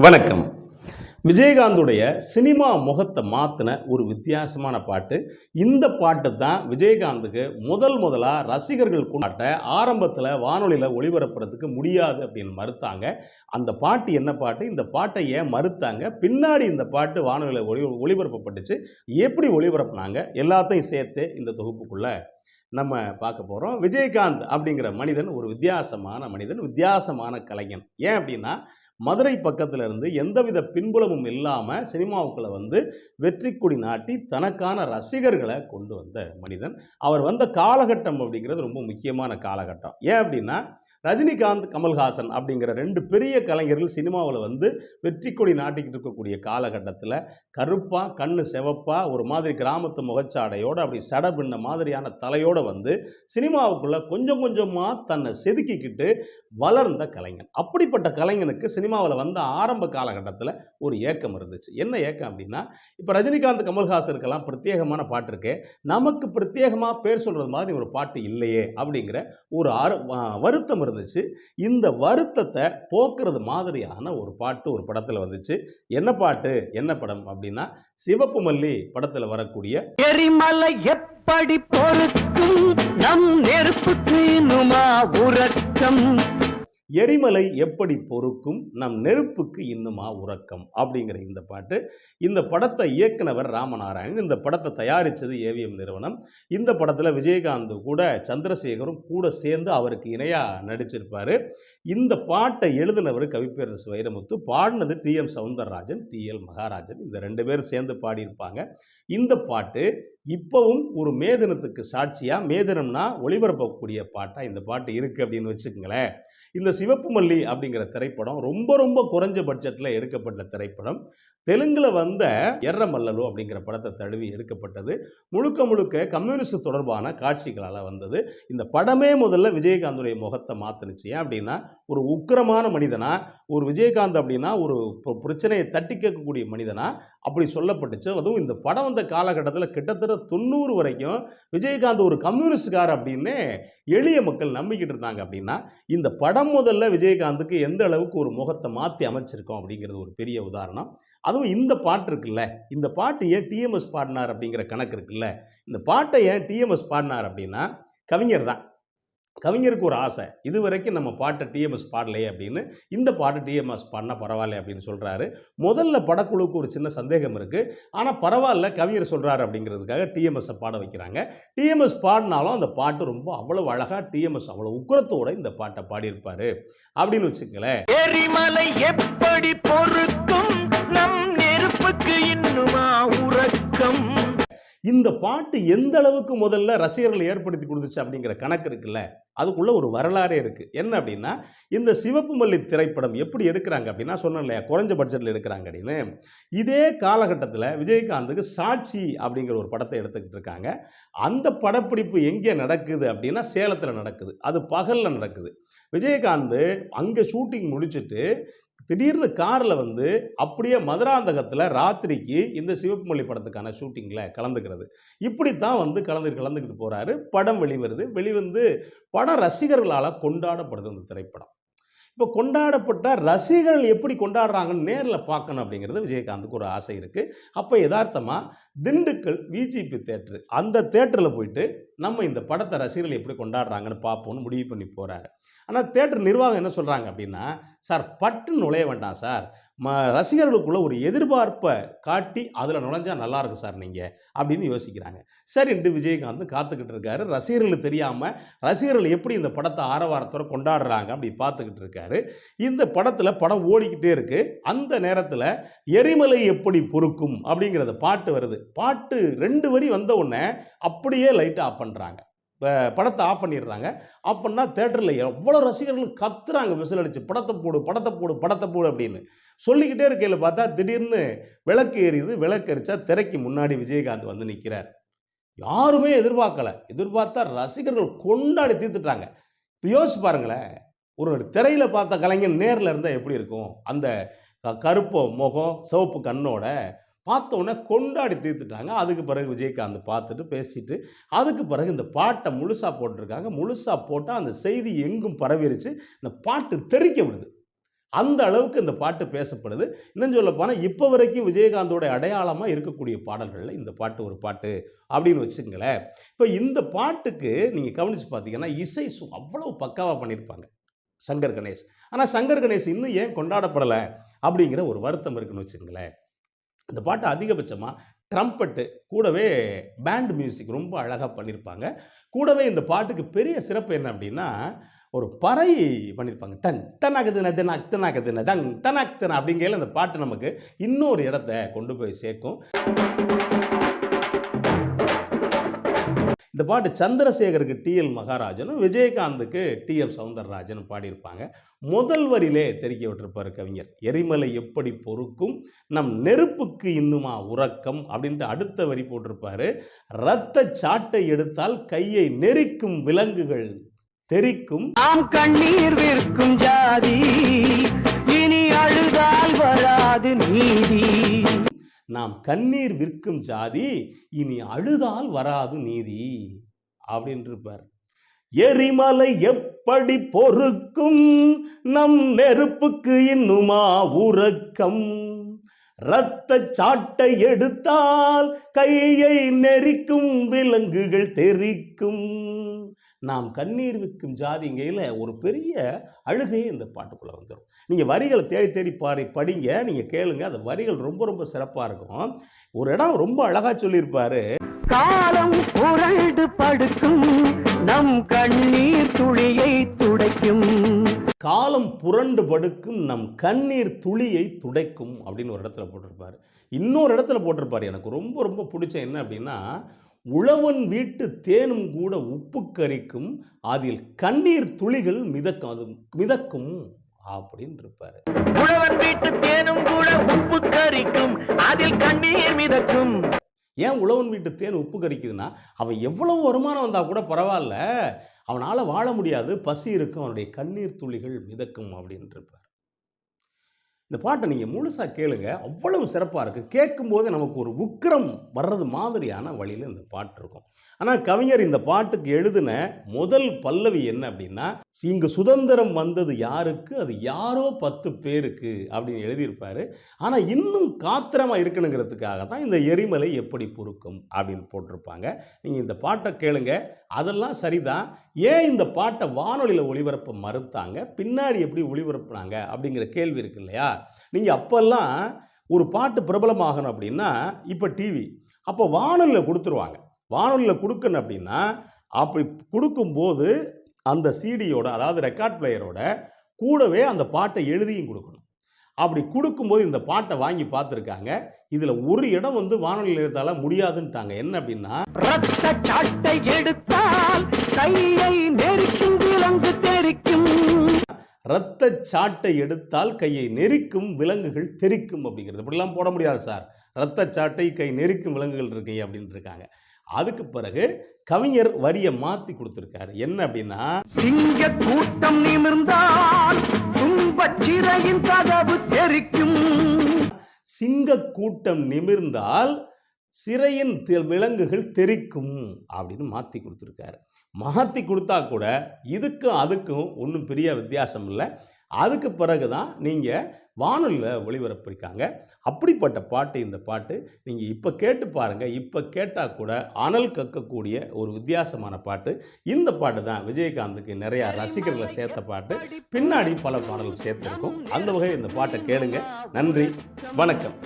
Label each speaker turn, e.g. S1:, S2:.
S1: வணக்கம். விஜயகாந்துடைய சினிமா முகத்தை மாற்றின ஒரு வித்தியாசமான பாட்டு. இந்த பாட்டு தான் விஜயகாந்துக்கு முதலா ரசிகர்கள் கொண்டாட்ட ஆரம்பத்தில் வானொலியில் ஒளிபரப்புறதுக்கு முடியாது அப்படின்னு மறுத்தாங்க. அந்த பாட்டு என்ன பாட்டு, இந்த பாட்டை ஏன் மறுத்தாங்க, பின்னாடி இந்த பாட்டு வானொலியில் ஒளிபரப்பப்பட்டுச்சு, எப்படி ஒளிபரப்புனாங்க, எல்லாத்தையும் சேர்த்து இந்த தொகுப்புக்குள்ள நம்ம பார்க்க போகிறோம். விஜயகாந்த் அப்படிங்கிற மனிதன் ஒரு வித்தியாசமான மனிதன், வித்தியாசமான கலைஞன். ஏன் அப்படின்னா, மதுரை பக்கத்தில் இருந்து எந்தவித பின்புலமும் இல்லாமல் சினிமாவுக்குள்ளே வந்து வெற்றி கொடி நாட்டி தனக்கான ரசிகர்களை கொண்டு வந்த மனிதன். அவர் வந்த காலகட்டம் அப்படிங்கிறது ரொம்ப முக்கியமான காலகட்டம். ஏன் அப்படின்னா, ரஜினிகாந்த், கமல்ஹாசன் அப்படிங்கிற 2 பெரிய கலைஞர்கள் சினிமாவில் வந்து வெற்றி கொடி நாட்டிக்கிட்டு இருக்கக்கூடிய காலகட்டத்தில் கருப்பா, கண்ணு சிவப்பா, ஒரு மாதிரி கிராமத்து முகச்சாடையோடு அப்படி சடபின்ன மாதிரியான தலையோடு வந்து சினிமாவுக்குள்ளே கொஞ்சம் கொஞ்சமாக தன்னை செதுக்கிக்கிட்டு வளர்ந்த கலைஞன். அப்படிப்பட்ட கலைஞனுக்கு சினிமாவில் வந்த ஆரம்ப காலகட்டத்தில் ஒரு ஏக்கம் இருந்துச்சு. என்ன ஏக்கம் அப்படின்னா, இப்போ ரஜினிகாந்த், கமல்ஹாசனுக்கெல்லாம் பிரத்யேகமான பாட்டு இருக்கு, நமக்கு பிரத்யேகமாக பேர் சொல்கிறது மாதிரி ஒரு பாட்டு இல்லையே அப்படிங்கிற ஒரு வருத்தம் இருந்துச்சு. இந்த வருத்தத்தை போக்குறது மாதிரியான ஒரு பாட்டு ஒரு படத்தில் வந்துச்சு. என்ன பாட்டு, என்ன படம் அப்படின்னா, சிவப்பு மல்லி படத்தில் வரக்கூடிய
S2: எரிமலை எப்படி பொறுக்கும் நம் நெருப்புக்கு இன்னுமா உறக்கம்,
S1: எரிமலை எப்படி பொறுக்கும் நம் நெருப்புக்கு இன்னுமா உறக்கம் அப்படிங்கிற இந்த பாட்டு. இந்த படத்தை இயக்குனவர் ராமநாராயணன், இந்த படத்தை தயாரித்தது ஏவிஎம் நிறுவனம். இந்த படத்தில் விஜயகாந்த் கூட சந்திரசேகரும் கூட சேர்ந்து அவருக்கு இணையாக நடிச்சிருப்பார். இந்த பாட்டை எழுதினவர் கவிப்பேரரசு வைரமுத்து, பாடினது டிஎம் சௌந்தரராஜன், டிஎல் மகாராஜன், இந்த 2 பேரும் சேர்ந்து பாடியிருப்பாங்க. இந்த பாட்டு இப்போவும் ஒரு மே தினத்துக்கு சாட்சியாக, மே தினம்னா ஒளிபரப்பக்கூடிய பாட்டாக இந்த பாட்டு இருக்குது அப்படின்னு வச்சுக்கோங்களேன். இந்த சிவப்பு மல்லி அப்படிங்கிற திரைப்படம் ரொம்ப குறைஞ்ச பட்ஜெட்டில் எடுக்கப்பட்ட திரைப்படம். தெலுங்கில் வந்த எர்ர மல்லலு அப்படிங்கிற படத்தை தழுவி எடுக்கப்பட்டது. முழுக்க கம்யூனிஸ்ட் தொடர்பான காட்சிகளால் வந்தது. இந்த படமே முதல்ல விஜயகாந்துடைய முகத்தை மாற்றுனுச்சு. ஏன் அப்படின்னா, ஒரு உக்கிரமான மனிதனா, ஒரு விஜயகாந்த் அப்படின்னா ஒரு பிரச்சனையை தட்டி கேட்கக்கூடிய மனிதனா அப்படி சொல்லப்பட்டுச்சு. அதுவும் இந்த படம் வந்த காலகட்டத்தில் கிட்டத்தட்ட 90 வரைக்கும் விஜயகாந்த் ஒரு கம்யூனிஸ்டுக்கார் அப்படின்னு எளிய மக்கள் நம்பிக்கிட்டு இருந்தாங்க. அப்படின்னா, இந்த படம் முதல்ல விஜயகாந்துக்கு எந்த அளவுக்கு ஒரு முகத்தை மாற்றி அமைச்சிருக்கோம் அப்படிங்கிறது ஒரு பெரிய உதாரணம். அதுவும் இந்த பாட்டு இருக்குல்ல, இந்த பாட்டு ஏன் டிஎம்எஸ் பாடினார் அப்படிங்கிற கணக்கு இருக்குல்ல. இந்த பாட்டை ஏன் டிஎம்எஸ் பாடினார் அப்படின்னா, கவிஞர் தான். கவிஞருக்கு ஒரு ஆசை, இது வரைக்கும் நம்ம பாட்டை டிஎம்எஸ் பாடலையே அப்படின்னு, இந்த பாட்டு டிஎம்எஸ் பாடினா பரவாயில்ல அப்படின்னு சொல்கிறாரு. முதல்ல படக்குழுவுக்கு ஒரு சின்ன சந்தேகம் இருக்குது. ஆனால் பரவாயில்ல, கவிஞர் சொல்கிறாரு அப்படிங்கிறதுக்காக டிஎம்எஸ்ஸை பாட வைக்கிறாங்க. டிஎம்எஸ் பாடினாலும் அந்த பாட்டு ரொம்ப அவ்வளோ அழகாக, டிஎம்எஸ் அவ்வளோ உக்கிரத்தோடு இந்த பாட்டை பாடியிருப்பார் அப்படின்னு வச்சுக்கங்களேன்.
S2: எரிமலை எப்படி பொறுக்கும் நம் நெருப்புக்கு இன்னுமா உறக்கம்,
S1: இந்த பாட்டு எந்த அளவுக்கு முதல்ல ரசிகர்களை ஏற்படுத்தி கொடுத்துச்சு அப்படிங்கிற கணக்கு இருக்குல்ல, அதுக்குள்ள ஒரு வரலாறே இருக்குது. என்ன அப்படின்னா, இந்த சிவப்பு மல்லி திரைப்படம் எப்படி எடுக்கிறாங்க அப்படின்னா, சொன்னேன் இல்லையா, குறைஞ்ச பட்ஜெட்டில் எடுக்கிறாங்க அப்படின்னு. இதே காலகட்டத்தில் விஜயகாந்துக்கு சாட்சி அப்படிங்கிற ஒரு படத்தை எடுத்துக்கிட்டு இருக்காங்க. அந்த படப்பிடிப்பு எங்கே நடக்குது அப்படின்னா, சேலத்தில் நடக்குது. அது பகலில் நடக்குது. விஜயகாந்த் அங்கே ஷூட்டிங் முடிச்சுட்டு திடீர்னு காரில் வந்து அப்படியே மதுராந்தகத்தில் ராத்திரிக்கு இந்த சிவப்பு மல்லி படத்துக்கான ஷூட்டிங்கில் கலந்துக்கிறது. இப்படித்தான் வந்து கலந்துக்கிட்டு போகிறாரு. படம் வெளிவந்து படம் ரசிகர்களால் கொண்டாடப்படுது இந்த திரைப்படம். இப்போ கொண்டாடப்பட்ட ரசிகர்கள் எப்படி கொண்டாடுறாங்கன்னு நேரில் பார்க்கணும் அப்படிங்கிறது விஜயகாந்துக்கு ஒரு ஆசை இருக்குது. அப்போ யதார்த்தமாக திண்டுக்கல் விஜிபி தேட்டரு, அந்த தேட்டரில் போயிட்டு நம்ம இந்த படத்தை ரசிகர்கள் எப்படி கொண்டாடுறாங்கன்னு பார்ப்போம்னு முடிவு பண்ணி போகிறாரு. ஆனால் தேட்டர் நிர்வாகம் என்ன சொல்கிறாங்க அப்படின்னா, சார் பட்டுன்னு நுழைய வேண்டாம் சார், ரசிகர்களுக்குள்ள ஒரு எதிர்பார்ப்பை காட்டி அதில் நுழைஞ்சா நல்லாயிருக்கும் சார் நீங்கள் அப்படின்னு யோசிக்கிறாங்க. சரின்ட்டு விஜயகாந்த் காத்துக்கிட்டு இருக்காரு. ரசிகர்களுக்கு தெரியாமல் ரசிகர்கள் எப்படி இந்த படத்தை ஆரவாரத்தோடு கொண்டாடுறாங்க அப்படி பார்த்துக்கிட்டு இருக்காரு. இந்த படம் ஓடிக்கிட்டே இருக்குது. அந்த நேரத்தில் எரிமலை எப்படி பொறுக்கும் அப்படிங்கிறத பாட்டு வருது. பாட்டு 2 வரி வந்த உடனே அப்படியே லைட்டை ஆஃப் பண்ணுறாங்க. படத்தை ஆஃப் பண்ணிடுறாங்க. ஆஃப் பண்ணால் தேட்டரில் எவ்வளோ ரசிகர்கள் கத்துறாங்க, விசில் அடிச்சு, படத்தை போடு அப்படின்னு சொல்லிக்கிட்டே இருக்கையில் பார்த்தா திடீர்னு விளக்கு எரியுது. விளக்கு எரிச்சா திரைக்கு முன்னாடி விஜயகாந்த் வந்து நிற்கிறார். யாருமே எதிர்பார்த்தா ரசிகர்கள் கொண்டாடி தீர்த்துட்டாங்க. இப்போ யோசிச்சு பாருங்களேன், ஒரு திரையில் பார்த்த கலைஞன் நேரில் இருந்தால் எப்படி இருக்கும்? அந்த கருப்பு முகம், சிவப்பு கண்ணோட பார்த்தோன்னே கொண்டாடி தீர்த்துட்டாங்க. அதுக்கு பிறகு விஜயகாந்த் பார்த்துட்டு பேசிட்டு, அதுக்கு பிறகு இந்த பாட்டை முழுசாக போட்டிருக்காங்க. முழுசாக போட்டால் அந்த செய்தி எங்கும் பரவிருச்சு. இந்த பாட்டு தெறிக்க விடுது. அந்த அளவுக்கு இந்த பாட்டு பேசப்படுது. இன்னும் சொல்லப் போனா இப்போ வரைக்கும் விஜயகாந்தோட அடையாளமா இருக்கக்கூடிய பாடல்கள்ல இந்த பாட்டு ஒரு பாட்டு அப்படின்னு வச்சுக்கங்களேன். இப்ப இந்த பாட்டுக்கு நீங்க கவனிச்சு பார்த்தீங்கன்னா, இசை அவ்வளவு பக்காவா பண்ணியிருப்பாங்க சங்கர் கணேஷ். ஆனா சங்கர் கணேஷ் இன்னும் ஏன் கொண்டாடப்படல அப்படிங்கிற ஒரு வருத்தம் இருக்குன்னு வச்சுக்கங்களேன். இந்த பாட்டு அதிகபட்சமா ட்ரம்பெட்டு கூடவே பேண்ட் மியூசிக் ரொம்ப அழகா பண்ணியிருப்பாங்க. கூடவே இந்த பாட்டுக்கு பெரிய சிறப்பு என்ன அப்படின்னா, ஒரு பறை பண்ணியிருப்பாங்க. தன் தனகுதுன தினக் தனகுதுன தங் தனக் தன அப்படிங்கையில அந்த பாட்டு நமக்கு இன்னொரு இடத்த கொண்டு போய் சேர்க்கும். இந்த பாட்டு சந்திரசேகருக்கு டி.எல். மகாராஜனும், விஜயகாந்துக்கு டி.எம். சௌந்தரராஜனும் பாடியிருப்பாங்க. முதல் வரியிலே தெறிக்க விட்டிருப்பாரு கவிஞர். எரிமலை எப்படி பொறுக்கும் நம் நெருப்புக்கு இன்னுமா உறக்கம் அப்படின்ட்டு அடுத்த வரி போட்டிருப்பாரு. இரத்த சாட்டை எடுத்தால் கையை நெரிக்கும் விலங்குகள் தெரிக்கும்.
S2: நாம் கண்ணீர் விற்கும் ஜாதி இனி அழுதால் வராது நீதி.
S1: நாம் கண்ணீர் விற்கும் ஜாதி இனி அழுதால் வராது நீதி அப்படின்னு இருப்பார். எரிமலை எப்படி பொறுக்கும் நம் நெருப்புக்கு இன்னுமா உறக்கம். இரத்த சாட்டை எடுத்தால் கையை நெரிக்கும் விலங்குகள் தெரிக்கும். நாம் கண்ணீர் விற்கும் ஜாதிங்கையில் ஒரு பெரிய அழுகையே இந்த பாட்டுக்குள்ளே வந்துடும். நீங்கள் வரிகளை தேடி தேடி படிங்க, நீங்கள் கேளுங்க. அந்த வரிகள் ரொம்ப ரொம்ப சிறப்பாக இருக்கும். ஒரு இடம் ரொம்ப அழகாக சொல்லியிருப்பாரு.
S2: காலம் புரண்டு படுக்கும் நம் கண்ணீர் துளியை துடைக்கும்.
S1: காலம் புரண்டு படுக்கும் நம் கண்ணீர் துளியை துடைக்கும் அப்படின்னு ஒரு இடத்துல போட்டிருப்பாரு. இன்னொரு இடத்துல போட்டிருப்பாரு எனக்கு ரொம்ப ரொம்ப பிடிச்ச என்ன அப்படின்னா, உழவன் வீட்டு தேனும் கூட உப்பு கரிக்கும் அதில் கண்ணீர் துளிகள் மிதக்கும், அது மிதக்கும் அப்படின்னு இருப்பாரு.
S2: உழவன் வீட்டு தேனும் கூட உப்பு கரிக்கும் அதில் கண்ணீர் மிதக்கும்.
S1: ஏன் உழவன் வீட்டு தேன் உப்பு கரிக்குதுன்னா, அவன் எவ்வளவு வருமானம் வந்தா கூட பரவாயில்ல, அவனால வாழ முடியாது, பசி இருக்கும், அவனுடைய கண்ணீர் துளிகள் மிதக்கும் அப்படின்னு இருப்பார். இந்த பாட்டை நீங்க முழுசா கேளுங்க, அவ்வளவு சிறப்பா இருக்கு. கேட்கும்போது நமக்கு ஒரு உக்கிரம் வர்றது மாதிரியான வழியில இந்த பாட்டு இருக்கும். ஆனா கவிஞர் இந்த பாட்டுக்கு எழுதின முதல் பல்லவி என்ன அப்படின்னா, இங்கு சுதந்திரம் வந்தது யாருக்கு, அது யாரோ 10 பேருக்கு அப்படின்னு எழுதியிருப்பாரு. ஆனா இன்னும் காத்திரமா இருக்கணுங்கிறதுக்காக தான் இந்த எரிமலை எப்படி பொறுக்கும் அப்படின்னு போட்டிருப்பாங்க. நீங்க இந்த பாட்டை கேளுங்க. அதெல்லாம் சரிதான். ஏன் இந்த பாட்டை வானொலியில் ஒளிபரப்ப மறுத்தாங்க, பின்னாடி எப்படி ஒளிபரப்புனாங்க அப்படிங்கிற கேள்வி இருக்கு இல்லையா? நீங்க அப்பெல்லாம் ஒரு பாட்டு பிரபலமாகணும் அப்படின்னா, இப்போ டிவி, அப்போ வானொலியில் கொடுத்துருவாங்க. வானொலியில் கொடுக்கணும் அப்படின்னா, அப்படி கொடுக்கும்போது அந்த சிடியோட, அதாவது ரெக்கார்ட் பிளேயரோட கூடவே அந்த பாட்டை எழுதியும் கொடுக்கணும். அப்படி கொடுக்கும்போது இந்த பாட்டை வாங்கி பார்த்துருக்காங்க. இதில் ஒரு இடம் வானொலி நிலையத்தால் முடியாதுன்ட்டாங்க. என்ன அப்படின்னா,
S2: இரத்த சாட்டை எடுத்தால் கையை நெரிக்கும் விலங்கு தெரிக்கும்.
S1: இரத்த சாட்டை எடுத்தால் கையை நெரிக்கும் விலங்குகள் தெரிக்கும் அப்படிங்கிறது. இப்படிலாம் போட முடியாது சார், இரத்த சாட்டை கை நெரிக்கும் விலங்குகள் இருக்கீங்க அப்படின்னு இருக்காங்க. அதுக்கு பிறகு கவிஞர் வரியை மாத்தி கொடுத்திருக்காரு. என்ன அப்படின்னா,
S2: சிங்க கூட்டம் நிமிர்ந்தால் துன்பச் சிறையின் கதவு தெரிக்கும்.
S1: சிங்க கூட்டம் நிமிர்ந்தால் சிறையின் விலங்குகள் தெரிக்கும் அப்படின்னு மாத்தி கொடுத்திருக்காரு. மாத்தி கொடுத்தா கூட இதுக்கும் அதுக்கும் ஒன்றும் பெரிய வித்தியாசம் இல்லை. அதுக்கு பிறகு தான் நீங்கள் வானொலியில் ஒளிபரப்பிருக்காங்க. அப்படிப்பட்ட பாட்டு இந்த பாட்டு. நீங்கள் இப்போ கேட்டு பாருங்கள். இப்போ கேட்டால் கூட அனல் கக்கக்கூடிய ஒரு வித்தியாசமான பாட்டு. இந்த பாட்டு தான் விஜயகாந்துக்கு நிறையா ரசிகர்களை சேர்த்த பாட்டு. பின்னாடி பல பாடல்கள் சேர்த்துருக்கும். அந்த வகையில் இந்த பாட்டை கேளுங்க. நன்றி, வணக்கம்.